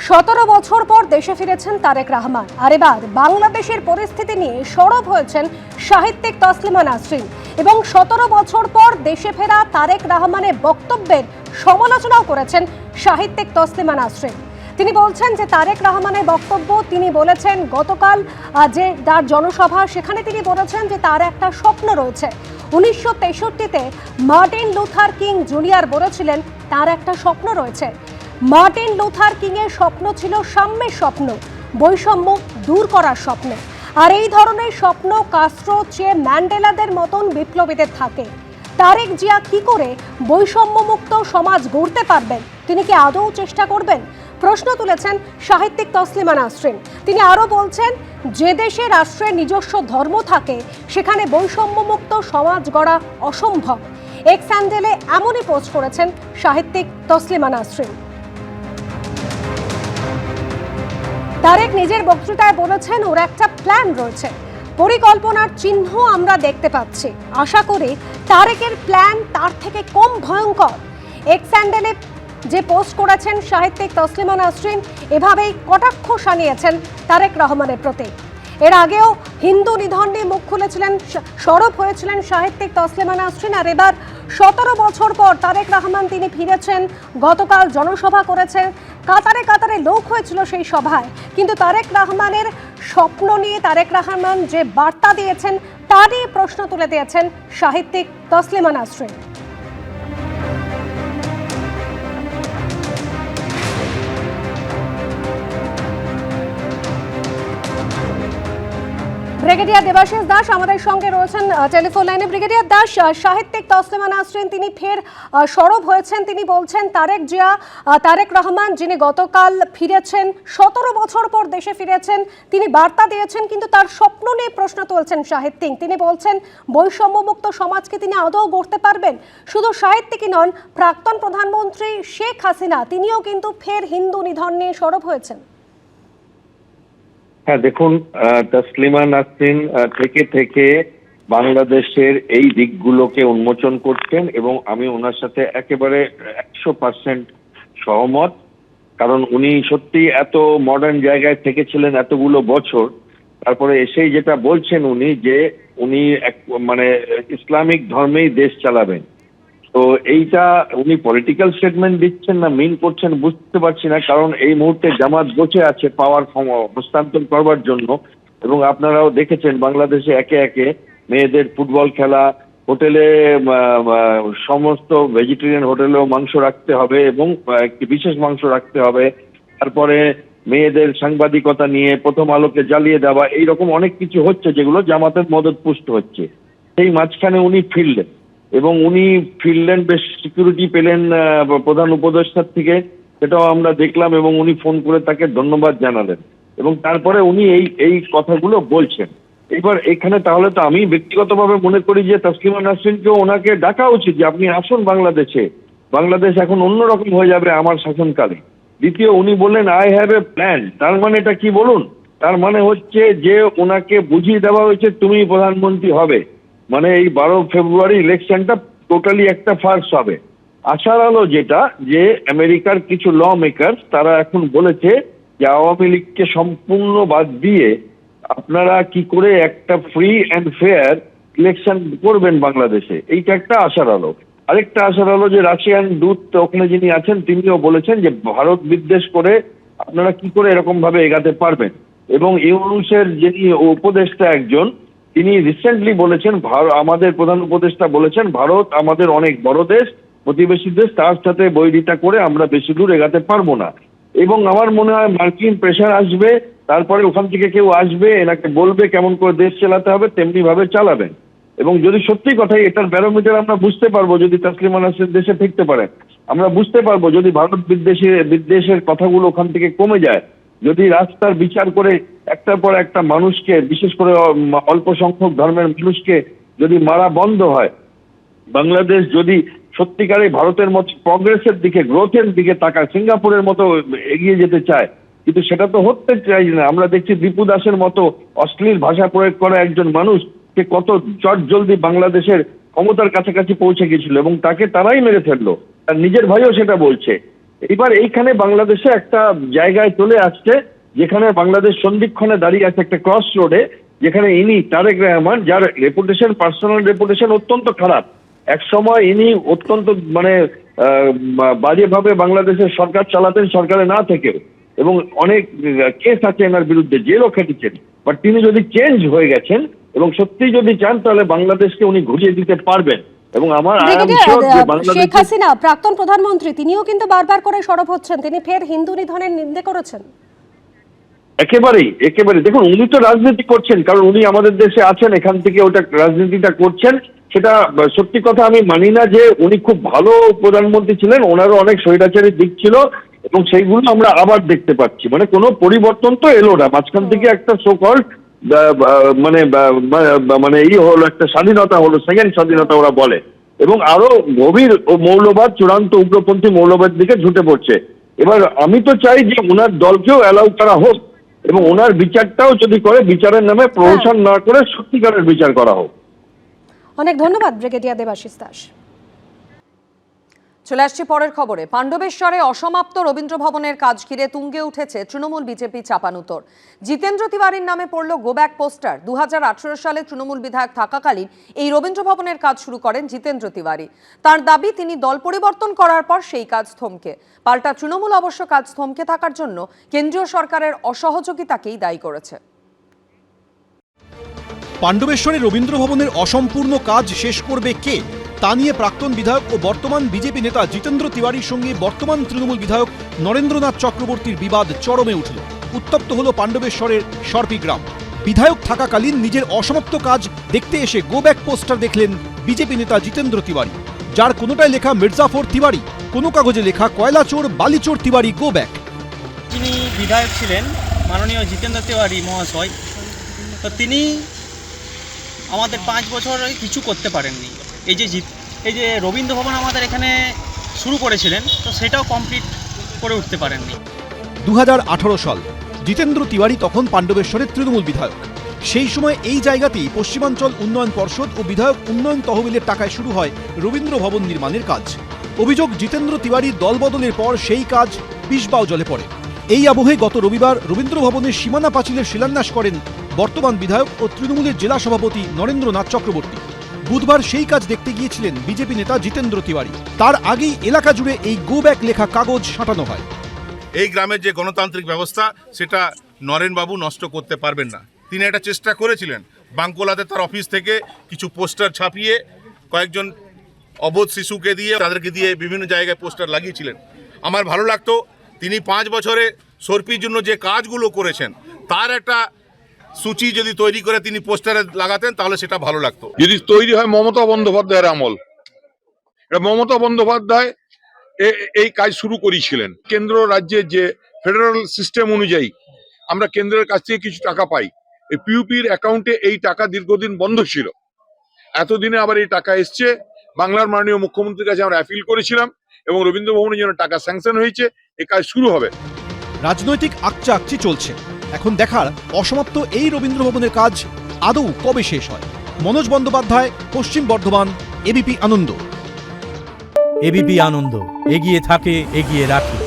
17 বছর পর দেশে ফিরেছেন তারেক রহমান। আর এবার বাংলাদেশের পরিস্থিতি নিয়ে সরব হয়েছেন সাহিত্যিক তসলিমা নাসরিন এবং 17 বছর পর দেশে ফেরা তারেক রহমানের বক্তব্যের সমালোচনাও করেছেন সাহিত্যিক তসলিমা নাসরিন। তিনি বলছেন যে তারেক রহমানের বক্তব্য, তিনি বলেছেন গতকাল যে তার জনসভা, সেখানে তিনি বলেছেন যে তার একটা স্বপ্ন রয়েছে। 1963-তে মার্টিন লুথার কিং জুনিয়র বলেছিলেন তার একটা স্বপ্ন রয়েছে। মার্টিন লুথার কিং এর স্বপ্ন ছিল সাম্যের স্বপ্ন, বৈষম্য দূর করার স্বপ্ন। আর এই ধরনের স্বপ্ন কাস্ট্রো, চে, ম্যান্ডেলাদের মতন বিপ্লবীদের থাকে। তারেক জিয়া কি করে বৈষম্যমুক্ত সমাজ গড়তে পারবেন? তিনি কি আদৌ চেষ্টা করবেন? প্রশ্ন তুলেছেন সাহিত্যিক তসলিমা নাসরিন। তিনি আরও বলছেন, যে দেশে রাষ্ট্রের নিজস্ব ধর্ম থাকে সেখানে বৈষম্যমুক্ত সমাজ গড়া অসম্ভব। এক্স হ্যান্ডেলে এমনই পোস্ট করেছেন সাহিত্যিক তসলিমা নাসরিন। তারেক নিজের বক্তৃতায় বলেছেন ওর একটা প্ল্যান রয়েছে, পরিকল্পনার চিহ্ন আমরা দেখতে পাচ্ছি। আশা করি তারেকের প্ল্যান তার থেকে কম ভয়ঙ্কর। এক্স হ্যান্ডেলে যে পোস্ট করেছেন সাহিত্যিক তসলিমা নাসরিন, এভাবেই কটাক্ষ শানিয়েছেন তারেক রহমানের প্রতি। এর আগেও হিন্দু নিধন নিয়ে মুখ খুলেছিলেন, সরব হয়েছিলেন সাহিত্যিক তসলিমা নাসরিন। আর এবার 17 বছর পর তারেক রহমান তিনি ফিরেছেন, গতকাল জনসভা করেছেন, কাতারে কাতারে লোক হয়েছিল সেই সভায়। কিন্তু তারেক রহমানের স্বপ্ন নিয়ে, তারেক রহমান যে বার্তা দিয়েছেন তা নিয়ে প্রশ্ন তুলে দিয়েছেন সাহিত্যিক তসলিমা নাসরিন। ব্রিগেডিয়ার দেবাশিস দাস আমাদের সঙ্গে রয়েছেন টেলিফোন লাইনে। ব্রিগেডিয়ার দাস, সাহিত্যিক তসলিমা নাসরিন তিনি ফের সরব হয়েছেন। তিনি বলছেন তারেক জিয়া, তারেক রহমান যিনি গতকাল ফিরেছেন, 17 বছর পর দেশে ফিরেছেন, তিনি বার্তা দিয়েছেন, কিন্তু তার স্বপ্ন নিয়ে প্রশ্ন তুলছেন সাহিত্যিক। তিনি বলছেন বৈষম্যমুক্ত সমাজকে তিনি আদৌ গড়তে পারবেন। শুধু সাহিত্যিকই নন, প্রাক্তন প্রধানমন্ত্রী শেখ হাসিনা তিনিও কিন্তু ফের হিন্দু নিধন নিয়ে সরব হয়েছেন। হ্যাঁ, দেখুন, তসলিমা নাসরিন থেকে থেকে বাংলাদেশের এই দিকগুলোকে উন্মোচন করছেন এবং আমি ওনার সাথে একেবারে 100% সহমত। কারণ উনি সত্যি এত মডার্ন জায়গায় থেকেছিলেন এতগুলো বছর, তারপরে এসেই যেটা বলছেন উনি যে উনি মানে ইসলামিক ধর্মেই দেশ চালাবেন। তো এইটা উনি পলিটিক্যাল স্টেটমেন্ট দিচ্ছেন না মিন করছেন বুঝতে পারছি না। কারণ এই মুহূর্তে জামাত বসে আছে পাওয়ার হস্তান্তর করবার জন্য, এবং আপনারাও দেখেছেন বাংলাদেশে একে একে মেয়েদের ফুটবল খেলা, হোটেলে সমস্ত ভেজিটেরিয়ান হোটেলেও মাংস রাখতে হবে এবং একটি বিশেষ মাংস রাখতে হবে। তারপরে মেয়েদের সাংবাদিকতা নিয়ে প্রথম আলোকে জ্বালিয়ে দেওয়া, এইরকম অনেক কিছু হচ্ছে যেগুলো জামাতের মদত পুষ্ট হচ্ছে। সেই মাঝখানে উনি ফিরলেন এবং উনি ফিরলেন, বেশ সিকিউরিটি পেলেন প্রধান উপদেষ্টার থেকে, সেটাও আমরা দেখলাম, এবং উনি ফোন করে তাকে ধন্যবাদ জানালেন এবং তারপরে উনি এই কথাগুলো বলছেন। এবার এখানে তাহলে তো আমি ব্যক্তিগতভাবে মনে করি যে তসলিমা নাসরিনকেও ওনাকে ডাকা উচিত যে আপনি আসুন বাংলাদেশে, বাংলাদেশ এখন অন্যরকম হয়ে যাবে আমার শাসনকালে। দ্বিতীয়, উনি বললেন আই হ্যাভ এ প্ল্যান। তার মানে এটা কি বলুন? তার মানে হচ্ছে যে ওনাকে বুঝিয়ে দেওয়া হয়েছে তুমি প্রধানমন্ত্রী হবে, মানে এই 12 ফেব্রুয়ারি ইলেকশনটা টোটালি একটা ফার্স হবে। আশার আলো যেটা, যে আমেরিকার কিছু ল মেকার্স তারা এখন বলেছে যে আওয়ামী লীগকে সম্পূর্ণ বাদ দিয়ে আপনারা কি করে একটা ফ্রি অ্যান্ড ফেয়ার ইলেকশন করবেন বাংলাদেশে, এইটা একটা আশার আলো। আরেকটা আশার আলো যে রাশিয়ান দূত ওখানে যিনি আছেন তিনিও বলেছেন যে ভারত বিদ্বেষ করে আপনারা কি করে এরকম ভাবে এগাতে পারবেন। এবং ইউনুসের যিনি উপদেষ্টা একজন, তিনি রিসেন্টলি বলেছেন, আমাদের প্রধান উপদেষ্টা বলেছেন ভারত আমাদের অনেক বড় দেশ, প্রতিবেশী দেশ, তার সাথে বৈরিতা করে আমরা বেশি দূর এগাতে পারবো না। এবং আমার মনে হয় মার্কিন প্রেশার আসবে, তারপরে ওখান থেকে কেউ আসবে, এনাকে বলবে কেমন করে দেশ চালাতে হবে, তেমনি ভাবে চালাবেন। এবং যদি সত্যি কথাই এটার ব্যারোমিটার আমরা বুঝতে পারবো যদি তসলিমা নাসরিন দেশে ফিরতে পারে, আমরা বুঝতে পারবো যদি ভারত বিদ্বেষের কথাগুলো ওখান থেকে কমে যায়, যদি রাস্তার বিচার করে একটার পর একটা মানুষকে, বিশেষ করে অল্প সংখ্যক ধর্মের মানুষকে যদি মারা বন্ধ হয়, বাংলাদেশ যদি সত্যিকারে ভারতের মতো প্রগ্রেসের দিকে, গ্রোথের দিকে তাকায়, সিঙ্গাপুরের মতো এগিয়ে যেতে চায়, কিন্তু সেটা তো হতে চাই না। আমরা দেখছি দীপু দাসের মতো অশ্লীল ভাষা প্রয়োগ করা একজন মানুষ, সে কত চট জলদি বাংলাদেশের ক্ষমতার কাছাকাছি পৌঁছে গেছিল এবং তাকে তারাই মেরে ফেললো। তার নিজের ভাইও সেটা বলছে। এবার এইখানে বাংলাদেশে একটা জায়গায় চলে আসছে যেখানে বাংলাদেশ সন্ধিক্ষণে দাঁড়িয়ে আছে একটা ক্রস রোডে, যেখানে ইনি তারেক রহমান, যার রেপুটেশন, পার্সোনাল রেপুটেশন অত্যন্ত খারাপ, এক সময় ইনি অত্যন্ত মানে বাজেভাবে বাংলাদেশের সরকার চালাতেন সরকারে না থেকেও, এবং অনেক কেস আছে এনার বিরুদ্ধে, জেলও খেটেছেন। বাট তিনি যদি চেঞ্জ হয়ে গেছেন এবং সত্যি যদি চান তাহলে বাংলাদেশকে উনি ঘুরিয়ে দিতে পারবেন। এবং আমার শেখ হাসিনা প্রাক্তন প্রধানমন্ত্রী, তিনিও কিন্তু বারবার করে সরব হচ্ছেন, তিনি ফের হিন্দু নিধনের নিন্দা করেছেন। একেবারেই দেখুন, উনি তো রাজনীতি করছেন, কারণ উনি আমাদের দেশে আছেন, এখান থেকে ওটা রাজনীতিটা করছেন। সেটা সত্যি কথা আমি মানি না যে উনি খুব ভালো প্রধানমন্ত্রী ছিলেন, ওনারও অনেক স্বৈরাচারী দিক ছিল এবং সেইগুলো আমরা আবার দেখতে পাচ্ছি। মানে কোনো পরিবর্তন তো এলো না, মাঝখান থেকে একটা সোকল্ড মানে হলো, একটা স্বাধীনতা হলো, সেকেন্ড স্বাধীনতা ওরা বলে, এবং আরো গভীর মৌলবাদ, চূড়ান্ত উগ্রপন্থী মৌলবাদ দিকে ঝুঁকে পড়ছে। এবার আমি তো চাই যে ওনার দলকেও অ্যালাউ করা হোক এবং ওনার বিচারটাও যদি করে, বিচারের নামে প্রহসন না করে সত্যিকারের বিচার করা হোক। অনেক ধন্যবাদ ব্রিগেডিয়ার দেবাশিস দাস। চলে আসছি পরের খবরে। পাণ্ডবেশ্বরে অসমাপ্ত রবীন্দ্র ভবনের কাজ ঘিরে তুঙ্গে উঠেছে তৃণমূল বিজেপি চাপানুতর। জিতেন্দ্র তিওয়ারির নামে পড়ল গো ব্যাক পোস্টার। 2018 সালে তৃণমূল বিধায়ক থাকাকালীন এই রবীন্দ্র ভবনের কাজ শুরু করেন জিতেন্দ্র তিওয়ারি। তার দাবি, তিনি দল পরিবর্তন করার পর সেই কাজ থমকে। পাল্টা তৃণমূল অবশ্য কাজ থমকে থাকার জন্য কেন্দ্রীয় সরকারের অসহযোগিতাকেই দায়ী করেছে। পাণ্ডবেশ্বরে রবীন্দ্র ভবনের অসম্পূর্ণ কাজ শেষ করবে কে, তা নিয়ে প্রাক্তন বিধায়ক ও বর্তমান বিজেপি নেতা জিতেন্দ্র তিওয়ারির সঙ্গে বর্তমান তৃণমূল বিধায়ক নরেন্দ্রনাথ চক্রবর্তীর বিবাদ চরমে উঠল। উত্তপ্ত হল পাণ্ডবেশ্বরের সরপি গ্রাম। বিধায়ক থাকাকালীন নিজের অসমাপ্ত কাজ দেখতে এসে গো ব্যাক পোস্টার দেখলেন বিজেপি নেতা জিতেন্দ্র তিওয়ারি, যার কোনোটায় লেখা মির্জাফর তিওয়ারি, কোনো কাগজে লেখা কয়লাচোর বালিচোর তিওয়ারি গো ব্যাক। যিনি বিধায়ক ছিলেন মাননীয় জিতেন্দ্র তিওয়ারি মহাশয়, তো তিনি আমাদের 5 বছর কিছু করতে পারেননি। এই যে রবীন্দ্র ভবন আমাদের এখানে শুরু করেছিলেন, তো সেটাও কমপ্লিট করে উঠতে পারেননি। 2018 সাল, জিতেন্দ্র তিওয়ারি তখন পাণ্ডবেশ্বরের তৃণমূল বিধায়ক। সেই সময় এই জায়গাতেই পশ্চিমাঞ্চল উন্নয়ন পর্ষদ ও বিধায়ক উন্নয়ন তহবিলের টাকায় শুরু হয় রবীন্দ্র ভবন নির্মাণের কাজ। অভিযোগ, জিতেন্দ্র তিওয়ারির দলবদলের পর সেই কাজ পিছবাও জলে পড়ে। এই আবহে গত রবিবার রবীন্দ্র ভবনের সীমানা পাঁচিলের শিলান্যাস করেন বর্তমান বিধায়ক ও তৃণমূলের জেলা সভাপতি নরেন্দ্রনাথ চক্রবর্তী। বুধবার সেই কাজ দেখতে গিয়েছিলেন বিজেপি নেতা জিতেন্দ্র তিওয়ারি। তার আগেই এলাকা জুড়ে এই গো ব্যাক লেখা কাগজ সাঁটানো হয়। এই গ্রামের যে গণতান্ত্রিক ব্যবস্থা, সেটা নরেনবাবু নষ্ট করতে পারবেন না। তিনি একটা চেষ্টা করেছিলেন, বাঙ্কোলাতে তার অফিস থেকে কিছু পোস্টার ছাপিয়ে কয়েকজন অবোধ শিশুকে দিয়ে, তাদেরকে দিয়ে বিভিন্ন জায়গায় পোস্টার লাগিয়েছিলেন। আমার ভালো লাগতো তিনি 5 বছরে সরপির জন্য যে কাজগুলো করেছেন তার একটা সূচি যদি তৈরি করে তিনি পোস্টারে লাগাতেন তাহলে সেটা ভালো লাগতো। যদি তৈরি হয় মমতা বন্দ্যোপাধ্যায়ের আমল, মমতা বন্দ্যোপাধ্যায় এই কাজ শুরু করেছিলেন। কেন্দ্র রাজ্যের যে ফেডারেল সিস্টেম অনুযায়ী আমরা কেন্দ্রের কাছ থেকে কিছু টাকা পাই, এই পিউপির অ্যাকাউন্টে এই টাকা দীর্ঘদিন বন্ধ ছিল। এতদিনে আবার এই টাকা এসছে। বাংলার মাননীয় মুখ্যমন্ত্রীর কাছে আমরা অ্যাপিল করেছিলাম এবং রবীন্দ্র ভবনের জন্য টাকা স্যাংশন হয়েছে, এই কাজ শুরু হবে। রাজনৈতিক আকচি চলছে। এখন দেখার অসমাপ্ত এই রবীন্দ্র ভবনের কাজ আদৌ কবে শেষ হয়। মনোজ বন্দ্যোপাধ্যায়, পশ্চিম বর্ধমান, এবিপি আনন্দ। এবিপি আনন্দ, এগিয়ে থাকে, এগিয়ে রাখে।